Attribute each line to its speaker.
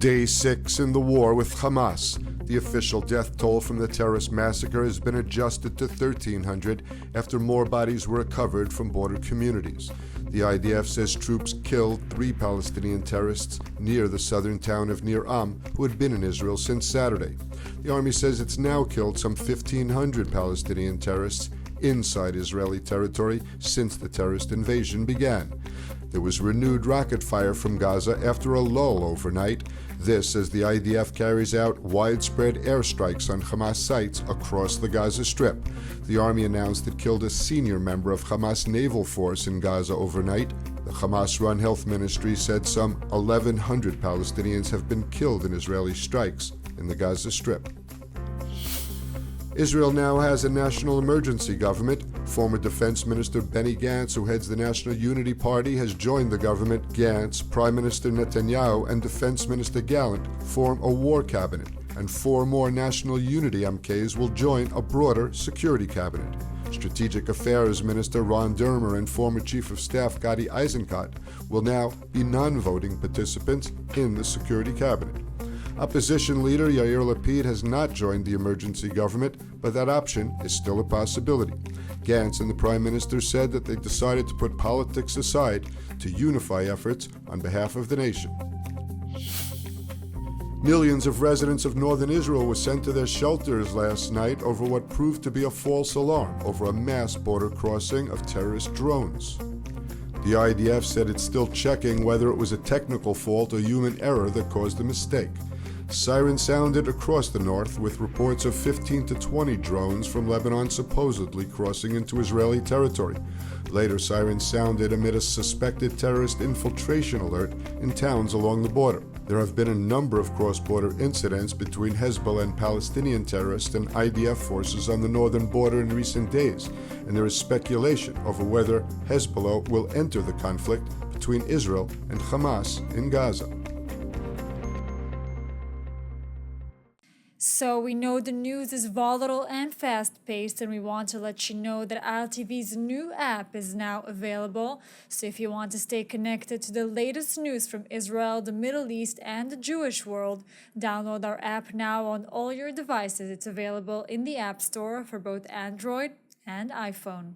Speaker 1: Day 6 in the war with Hamas. The official death toll from the terrorist massacre has been adjusted to 1,300 after more bodies were recovered from border communities. The IDF says troops killed 3 Palestinian terrorists near the southern town of Nir Am who had been in Israel since Saturday. The army says it's now killed some 1,500 Palestinian terrorists inside Israeli territory since the terrorist invasion began. There was renewed rocket fire from Gaza after a lull overnight. This as the IDF carries out widespread airstrikes on Hamas sites across the Gaza Strip. The army announced it killed a senior member of Hamas naval force in Gaza overnight. The Hamas-run health ministry said some 1,100 Palestinians have been killed in Israeli strikes in the Gaza Strip. Israel now has a national emergency government. Former Defense Minister Benny Gantz, who heads the National Unity Party, has joined the government. Gantz, Prime Minister Netanyahu, and Defense Minister Gallant form a war cabinet, and 4 more National Unity MKs will join a broader security cabinet. Strategic Affairs Minister Ron Dermer and former Chief of Staff Gadi Eisenkot will now be non-voting participants in the security cabinet. Opposition leader Yair Lapid has not joined the emergency government, but that option is still a possibility. Gantz and the Prime Minister said that they decided to put politics aside to unify efforts on behalf of the nation. Millions of residents of northern Israel were sent to their shelters last night over what proved to be a false alarm over a mass border crossing of terrorist drones. The IDF said it's still checking whether it was a technical fault or human error that caused the mistake. Sirens sounded across the north with reports of 15 to 20 drones from Lebanon supposedly crossing into Israeli territory. Later, sirens sounded amid a suspected terrorist infiltration alert in towns along the border. There have been a number of cross-border incidents between Hezbollah and Palestinian terrorists and IDF forces on the northern border in recent days, and there is speculation over whether Hezbollah will enter the conflict between Israel and Hamas in Gaza.
Speaker 2: So we know the news is volatile and fast-paced, and we want to let you know that ILTV's new app is now available. So if you want to stay connected to the latest news from Israel, the Middle East, and the Jewish world, download our app now on all your devices. It's available in the App Store for both Android and iPhone.